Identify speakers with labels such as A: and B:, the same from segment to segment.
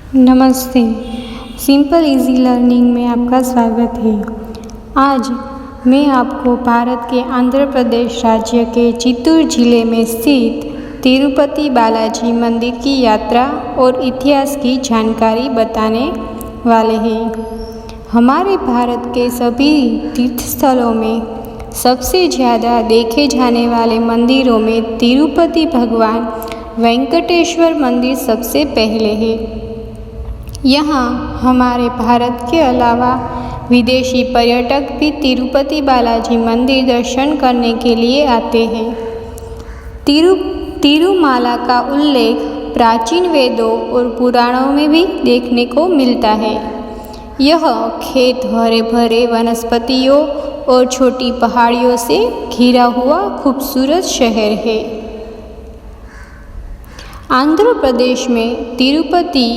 A: नमस्ते। Simple easy learning में आपका स्वागत है। आज मैं आपको भारत के आंध्र प्रदेश राज्य के चित्तूर जिले में स्थित तिरुपति बालाजी मंदिर की यात्रा और इतिहास की जानकारी बताने वाले हैं। हमारे भारत के सभी तीर्थस्थलों में सबसे ज़्यादा देखे जाने वाले मंदिरों में तिरुपति भगवान वेंकटेश्वर मंदिर सबसे पहले है। यहाँ हमारे भारत के अलावा विदेशी पर्यटक भी तिरुपति बालाजी मंदिर दर्शन करने के लिए आते हैं। तिरुमाला का उल्लेख प्राचीन वेदों और पुराणों में भी देखने को मिलता है। यह खेत हरे भरे वनस्पतियों और छोटी पहाड़ियों से घिरा हुआ खूबसूरत शहर है। आंध्र प्रदेश में तिरुपति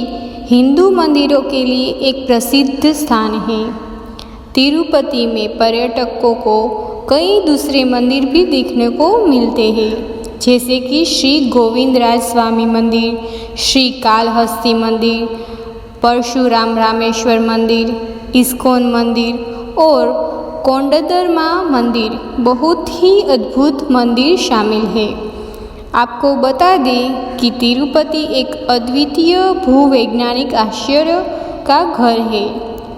A: हिंदू मंदिरों के लिए एक प्रसिद्ध स्थान है। तिरुपति में पर्यटकों को कई दूसरे मंदिर भी देखने को मिलते हैं, जैसे कि श्री गोविंदराज स्वामी मंदिर, श्री कालहस्ती मंदिर, परशुराम रामेश्वर मंदिर, इस्कॉन मंदिर और कोंडदरमा मंदिर। बहुत ही अद्भुत मंदिर शामिल है। आपको बता दें कि तिरुपति एक अद्वितीय भूवैज्ञानिक आश्चर्य का घर है,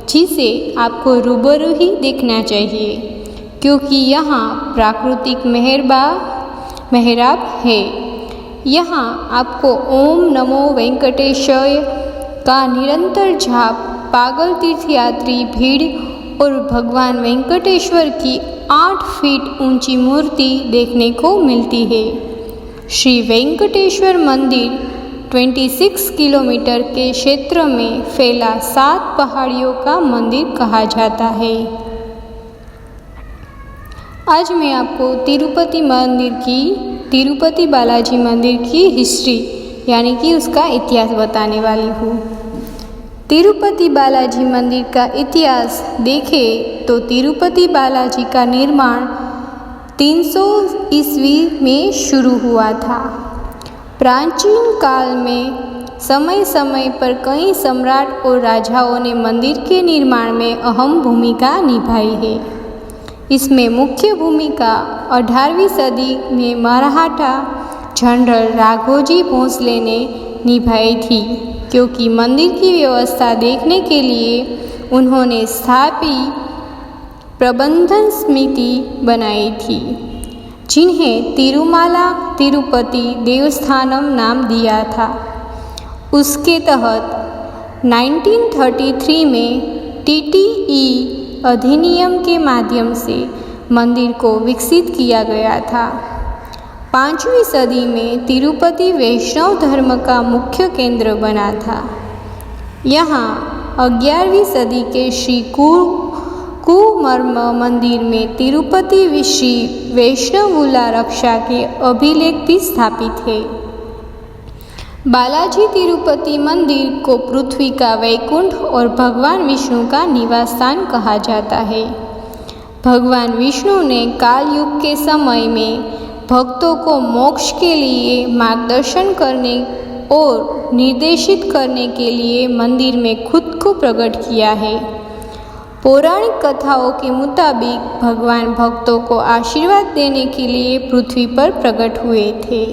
A: जिसे आपको रूबरू ही देखना चाहिए, क्योंकि यहाँ प्राकृतिक मेहराब है। यहाँ आपको ओम नमो वेंकटेशाय का निरंतर जाप, पागल तीर्थयात्री भीड़ और भगवान वेंकटेश्वर की 8 फीट ऊंची मूर्ति देखने को मिलती है। श्री वेंकटेश्वर मंदिर 26 किलोमीटर के क्षेत्र में फैला 7 पहाड़ियों का मंदिर कहा जाता है। आज मैं आपको तिरुपति बालाजी मंदिर की हिस्ट्री यानी कि उसका इतिहास बताने वाली हूँ। तिरुपति बालाजी मंदिर का इतिहास देखें तो तिरुपति बालाजी का निर्माण 300 ईस्वी में शुरू हुआ था। प्राचीन काल में समय समय पर कई सम्राट और राजाओं ने मंदिर के निर्माण में अहम भूमिका निभाई है। इसमें मुख्य भूमिका 18वीं सदी में मराठा जनरल राघोजी भोसले ने निभाई थी, क्योंकि मंदिर की व्यवस्था देखने के लिए उन्होंने स्थापी प्रबंधन समिति बनाई थी, जिन्हें तिरुमाला तिरुपति देवस्थानम नाम दिया था। उसके तहत 1933 में TTE अधिनियम के माध्यम से मंदिर को विकसित किया गया था। 5वीं सदी में तिरुपति वैष्णव धर्म का मुख्य केंद्र बना था। यहाँ 11वीं सदी के श्री कुमर्म मंदिर में तिरुपति श्री वैष्णवुला रक्षा के अभिलेख भी स्थापित है। बालाजी तिरुपति मंदिर को पृथ्वी का वैकुंठ और भगवान विष्णु का निवास स्थान कहा जाता है। भगवान विष्णु ने काल युग के समय में भक्तों को मोक्ष के लिए मार्गदर्शन करने और निर्देशित करने के लिए मंदिर में खुद को प्रकट किया है। पौराणिक कथाओं के मुताबिक भगवान भक्तों को आशीर्वाद देने के लिए पृथ्वी पर प्रकट हुए थे।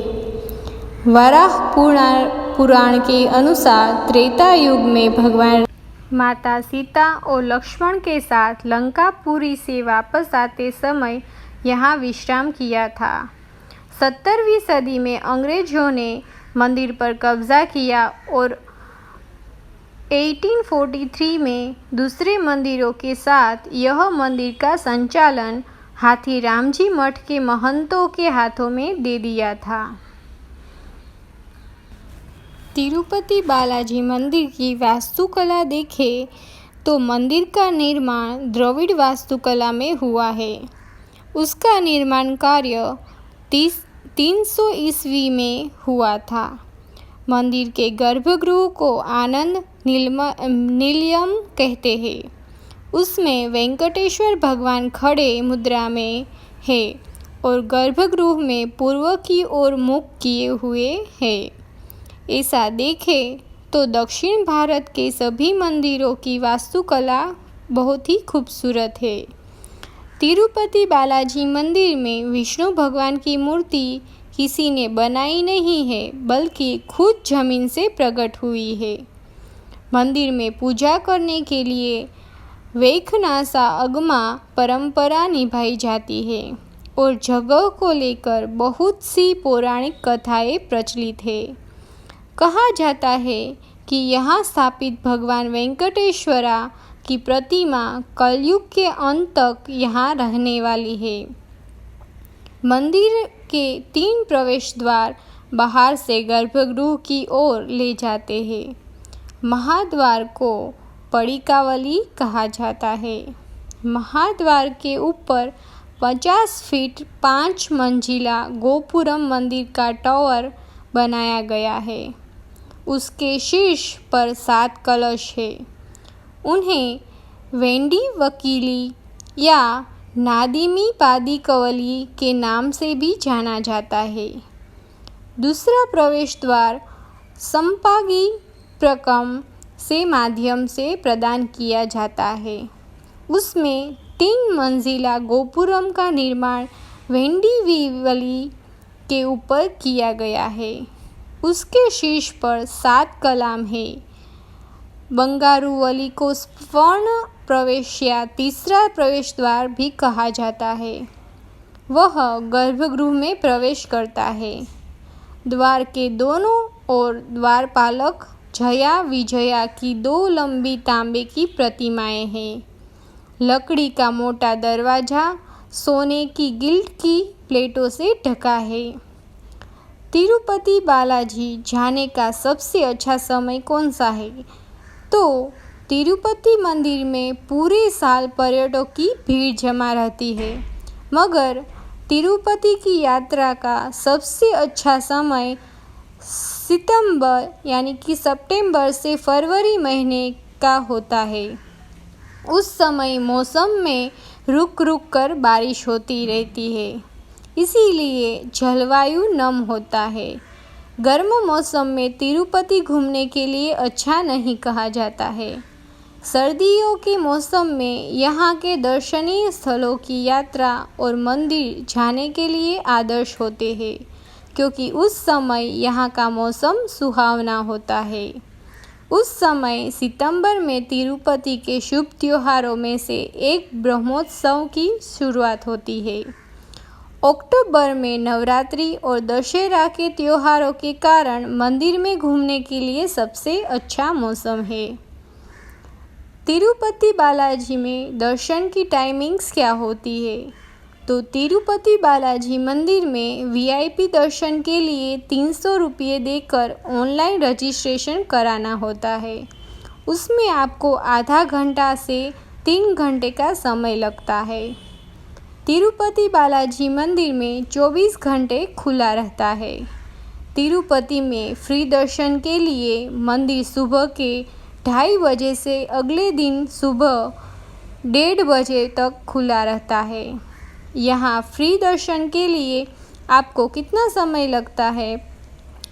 A: वराह पुराण के अनुसार त्रेता युग में भगवान माता सीता और लक्ष्मण के साथ लंकापुरी से वापस आते समय यहाँ विश्राम किया था। 17वीं सदी में अंग्रेजों ने मंदिर पर कब्जा किया और 1843 में दूसरे मंदिरों के साथ यह मंदिर का संचालन हाथी रामजी मठ के महंतों के हाथों में दे दिया था। तिरुपति बालाजी मंदिर की वास्तुकला देखें तो मंदिर का निर्माण द्रविड़ वास्तुकला में हुआ है। उसका निर्माण कार्य 300 ईस्वी में हुआ था। मंदिर के गर्भगृह को आनंद निलयम कहते हैं। उसमें वेंकटेश्वर भगवान खड़े मुद्रा में है और गर्भगृह में पूर्व की ओर मुख किए हुए है। ऐसा देखें तो दक्षिण भारत के सभी मंदिरों की वास्तुकला बहुत ही खूबसूरत है। तिरुपति बालाजी मंदिर में विष्णु भगवान की मूर्ति किसी ने बनाई नहीं है, बल्कि खुद जमीन से प्रकट हुई है। मंदिर में पूजा करने के लिए वैखनासा अगमा परंपरा निभाई जाती है और जगह को लेकर बहुत सी पौराणिक कथाएं प्रचलित है। कहा जाता है कि यहाँ स्थापित भगवान वेंकटेश्वरा की प्रतिमा कलयुग के अंत तक यहाँ रहने वाली है। मंदिर के 3 प्रवेश द्वार बाहर से गर्भगृह की ओर ले जाते हैं। महाद्वार को पड़िकावली कहा जाता है। महाद्वार के ऊपर 50 फीट 5 मंजिला गोपुरम मंदिर का टावर बनाया गया है। उसके शीर्ष पर 7 कलश है। उन्हें वेंडी वकीली या नादिमी पादिकवली के नाम से भी जाना जाता है। दूसरा प्रवेश द्वार संपागी प्रकम से माध्यम से प्रदान किया जाता है। उसमें 3 मंजिला गोपुरम का निर्माण वेंडीवीवली के ऊपर किया गया है। उसके शीर्ष पर 7 कलाम है। बंगारुवली को स्वर्ण प्रवेश या तीसरा प्रवेश द्वार भी कहा जाता है। वह गर्भगृह में प्रवेश करता है। द्वार के दोनों ओर द्वारपालक जया विजया की 2 लंबी तांबे की प्रतिमाएं हैं। लकड़ी का मोटा दरवाजा सोने की गिल्ड की प्लेटों से ढका है। तिरुपति बालाजी जाने का सबसे अच्छा समय कौन सा है? तो तिरुपति मंदिर में पूरे साल पर्यटकों की भीड़ जमा रहती है, मगर तिरुपति की यात्रा का सबसे अच्छा समय सितंबर यानी कि सितंबर से फरवरी महीने का होता है। उस समय मौसम में रुक रुक कर बारिश होती रहती है, इसीलिए जलवायु नम होता है। गर्म मौसम में तिरुपति घूमने के लिए अच्छा नहीं कहा जाता है। सर्दियों के मौसम में यहाँ के दर्शनीय स्थलों की यात्रा और मंदिर जाने के लिए आदर्श होते हैं, क्योंकि उस समय यहाँ का मौसम सुहावना होता है। उस समय सितंबर में तिरुपति के शुभ त्योहारों में से एक ब्रह्मोत्सव की शुरुआत होती है। अक्टूबर में नवरात्रि और दशहरा के त्योहारों के कारण मंदिर में घूमने के लिए सबसे अच्छा मौसम है। तिरुपति बालाजी में दर्शन की टाइमिंग्स क्या होती है? तो तिरुपति बालाजी मंदिर में वीआईपी दर्शन के लिए 300 रुपये देकर ऑनलाइन रजिस्ट्रेशन कराना होता है। उसमें आपको आधा घंटा से 3 घंटे का समय लगता है। तिरुपति बालाजी मंदिर में 24 घंटे खुला रहता है। तिरुपति में फ्री दर्शन के लिए मंदिर सुबह के 2:30 बजे से अगले दिन सुबह 1:30 बजे तक खुला रहता है। यहाँ फ्री दर्शन के लिए आपको कितना समय लगता है,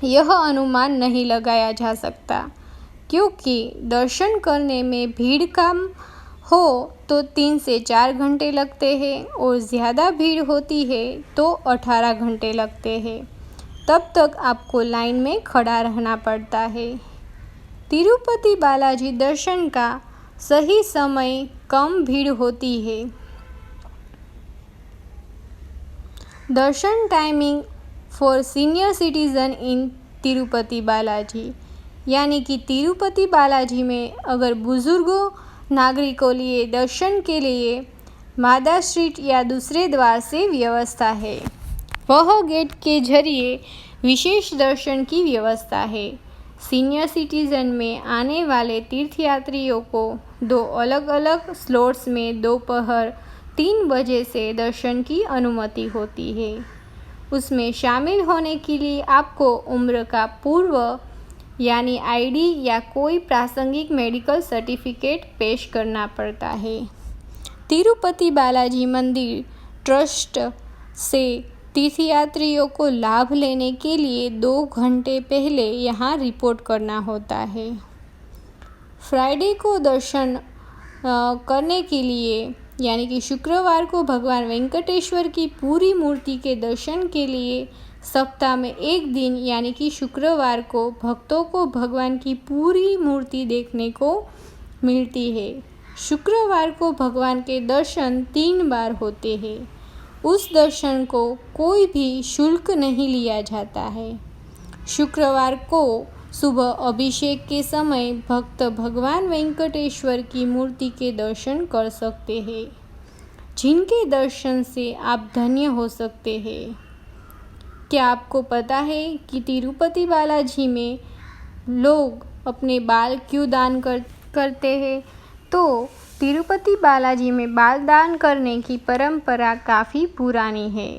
A: यह अनुमान नहीं लगाया जा सकता, क्योंकि दर्शन करने में भीड़ कम हो तो 3 से 4 घंटे लगते हैं और ज़्यादा भीड़ होती है तो 18 घंटे लगते हैं। तब तक आपको लाइन में खड़ा रहना पड़ता है। तिरुपति बालाजी दर्शन का सही समय कम भीड़ होती है। दर्शन टाइमिंग फॉर सीनियर सिटीज़न इन तिरुपति बालाजी, यानी कि तिरुपति बालाजी में अगर बुजुर्गों नागरिकों लिए दर्शन के लिए मादा स्ट्रीट या दूसरे द्वार से व्यवस्था है। वह गेट के जरिए विशेष दर्शन की व्यवस्था है। सीनियर सिटीज़न में आने वाले तीर्थयात्रियों को 2 अलग अलग स्लॉट्स में दोपहर 3 बजे से दर्शन की अनुमति होती है। उसमें शामिल होने के लिए आपको उम्र का पूर्व यानी आईडी या कोई प्रासंगिक मेडिकल सर्टिफिकेट पेश करना पड़ता है। तिरुपति बालाजी मंदिर ट्रस्ट से तीर्थयात्रियों को लाभ लेने के लिए 2 घंटे पहले यहाँ रिपोर्ट करना होता है। फ्राइडे को दर्शन करने के लिए यानी कि शुक्रवार को भगवान वेंकटेश्वर की पूरी मूर्ति के दर्शन के लिए सप्ताह में एक दिन यानी कि शुक्रवार को भक्तों को भगवान की पूरी मूर्ति देखने को मिलती है। शुक्रवार को भगवान के दर्शन 3 बार होते हैं। उस दर्शन को कोई भी शुल्क नहीं लिया जाता है। शुक्रवार को सुबह अभिषेक के समय भक्त भगवान वेंकटेश्वर की मूर्ति के दर्शन कर सकते हैं, जिनके दर्शन से आप धन्य हो सकते हैं। क्या आपको पता है कि तिरुपति बालाजी में लोग अपने बाल क्यों दान करते हैं? तो तिरुपति बालाजी में बाल दान करने की परंपरा काफ़ी पुरानी है।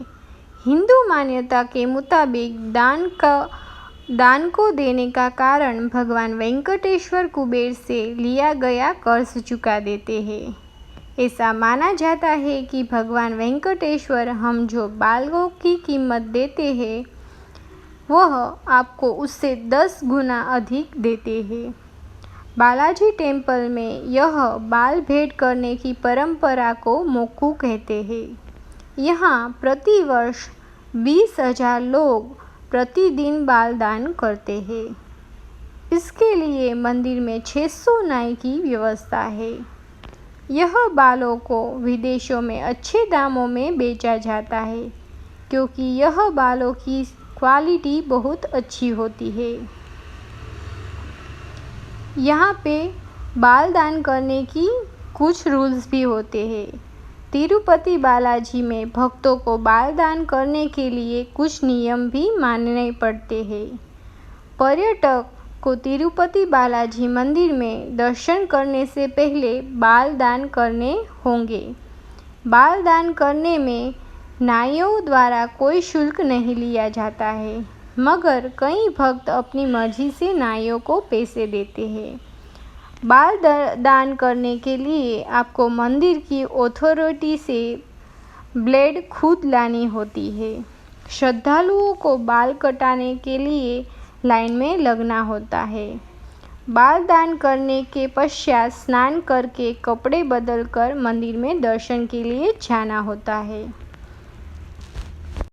A: हिंदू मान्यता के मुताबिक दान को देने का कारण भगवान वेंकटेश्वर कुबेर से लिया गया कर्ज चुका देते हैं। ऐसा माना जाता है कि भगवान वेंकटेश्वर हम जो बालों की कीमत देते हैं वह आपको उससे 10 गुना अधिक देते हैं। बालाजी टेम्पल में यह बाल भेंट करने की परंपरा को मोक्कू कहते हैं। यहाँ प्रतिवर्ष 20,000 लोग प्रतिदिन बाल दान करते हैं। इसके लिए मंदिर में 600 नाई की व्यवस्था है। यह बालों को विदेशों में अच्छे दामों में बेचा जाता है, क्योंकि यह बालों की क्वालिटी बहुत अच्छी होती है। यहाँ पे बाल दान करने की कुछ रूल्स भी होते हैं। तिरुपति बालाजी में भक्तों को बाल दान करने के लिए कुछ नियम भी मानने पड़ते हैं। पर्यटक को तिरुपति बालाजी मंदिर में दर्शन करने से पहले बाल दान करने होंगे। बाल दान करने में नाइयों द्वारा कोई शुल्क नहीं लिया जाता है, मगर कई भक्त अपनी मर्जी से नाइयों को पैसे देते हैं। बाल दान करने के लिए आपको मंदिर की अथॉरिटी से ब्लेड खुद लानी होती है। श्रद्धालुओं को बाल कटाने के लिए लाइन में लगना होता है। बाल दान करने के पश्चात स्नान करके कपड़े बदलकर मंदिर में दर्शन के लिए जाना होता है।